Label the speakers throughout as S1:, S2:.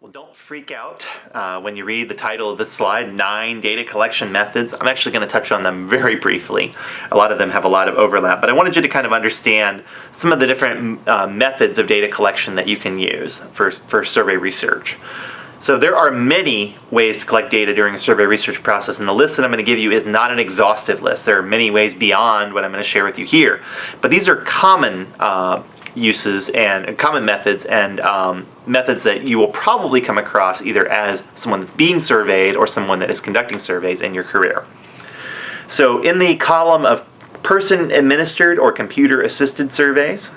S1: Well, don't freak out when you read the title of this slide, 9 data collection methods. I'm actually going to touch on them very briefly. A lot of them have a lot of overlap, but I wanted you to kind of understand some of the different methods of data collection that you can use for survey research. So there are many ways to collect data during a survey research process, and the list that I'm going to give you is not an exhaustive list. There are many ways beyond what I'm going to share with you here, but these are common uses and common methods and methods that you will probably come across either as someone that's being surveyed or someone that is conducting surveys in your career. So in the column of person-administered or computer-assisted surveys,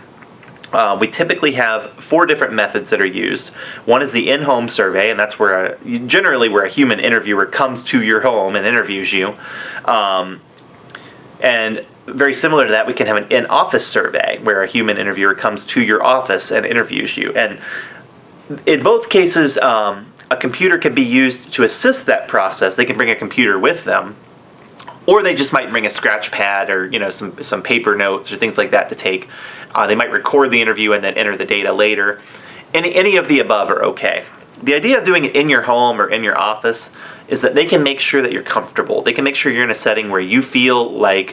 S1: we typically have 4 different methods that are used. One is the in-home survey, and that's where generally where a human interviewer comes to your home and interviews you. And very similar to that, we can have an in-office survey where a human interviewer comes to your office and interviews you. And in both cases, a computer can be used to assist that process. They can bring a computer with them, or they just might bring a scratch pad or some paper notes or things like that to take. They might record the interview and then enter the data later. Any of the above are okay. The idea of doing it in your home or in your office is that they can make sure that you're comfortable. They can make sure you're in a setting where you feel like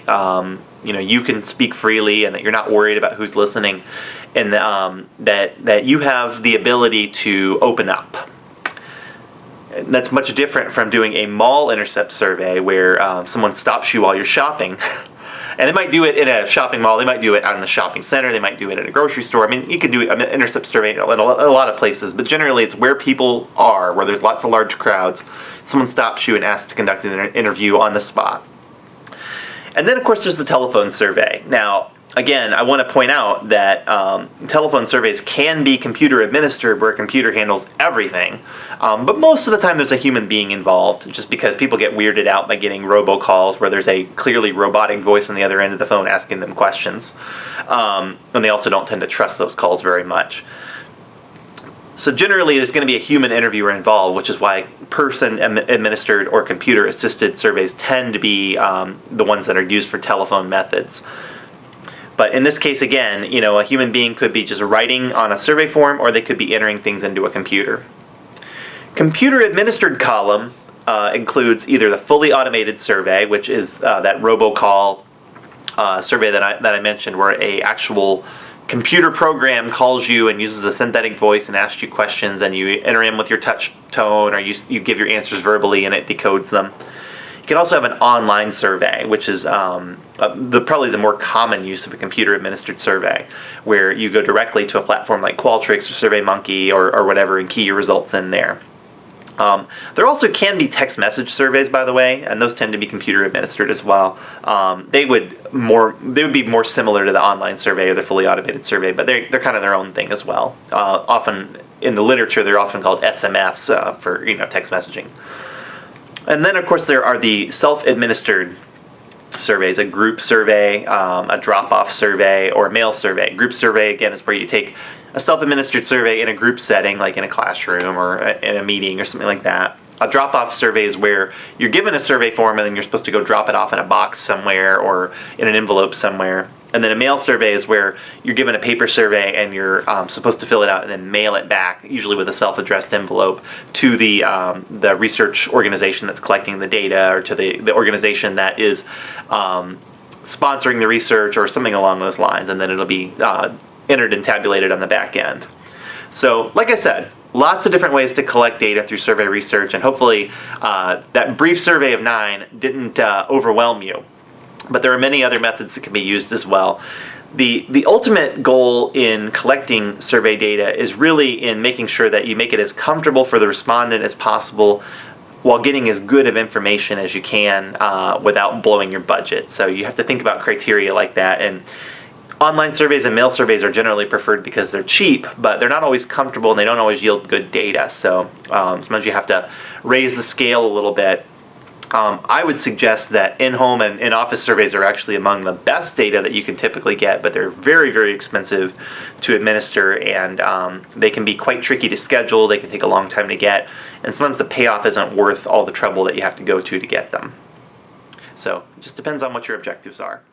S1: you can speak freely and that you're not worried about who's listening, and that you have the ability to open up. And that's much different from doing a mall intercept survey where someone stops you while you're shopping. And they might do it in a shopping mall, they might do it out in the shopping center, they might do it at a grocery store. I mean, you can do an intercept survey in a lot of places, but generally it's where people are, where there's lots of large crowds. Someone stops you and asks to conduct an interview on the spot. And then, of course, there's the telephone survey. Now, again, I want to point out that telephone surveys can be computer administered, where a computer handles everything. But most of the time there's a human being involved, just because people get weirded out by getting robocalls where there's a clearly robotic voice on the other end of the phone asking them questions. And they also don't tend to trust those calls very much. So generally there's going to be a human interviewer involved, which is why person-administered or computer-assisted surveys tend to be the ones that are used for telephone methods. But in this case, again, a human being could be just writing on a survey form, or they could be entering things into a computer. Computer-administered column includes either the fully automated survey, which is that robocall survey that I mentioned, where a actual computer program calls you and uses a synthetic voice and asks you questions, and you enter in with your touch tone, or you give your answers verbally and it decodes them. You can also have an online survey, which is probably the more common use of a computer-administered survey, where you go directly to a platform like Qualtrics or SurveyMonkey or whatever and key your results in there. There also can be text message surveys, by the way, and those tend to be computer-administered as well. They would be more similar to the online survey or the fully automated survey, but they're kind of their own thing as well. Often in the literature, they're often called SMS for text messaging. And then, of course, there are the self-administered surveys, a group survey, a drop-off survey, or a mail survey. Group survey, again, is where you take a self-administered survey in a group setting, like in a classroom or in a meeting or something like that. A drop-off survey is where you're given a survey form and then you're supposed to go drop it off in a box somewhere or in an envelope somewhere. And then a mail survey is where you're given a paper survey and you're supposed to fill it out and then mail it back, usually with a self-addressed envelope, to the research organization that's collecting the data, or to the organization that is sponsoring the research or something along those lines, and then it'll be entered and tabulated on the back end. So, like I said, lots of different ways to collect data through survey research, and hopefully that brief survey of 9 didn't overwhelm you. But there are many other methods that can be used as well. The ultimate goal in collecting survey data is really in making sure that you make it as comfortable for the respondent as possible, while getting as good of information as you can without blowing your budget. So you have to think about criteria like that. And online surveys and mail surveys are generally preferred because they're cheap, but they're not always comfortable and they don't always yield good data. So sometimes you have to raise the scale a little bit. I would suggest that in-home and in-office surveys are actually among the best data that you can typically get, but they're very, very expensive to administer, and they can be quite tricky to schedule. They can take a long time to get, and sometimes the payoff isn't worth all the trouble that you have to go to get them. So it just depends on what your objectives are.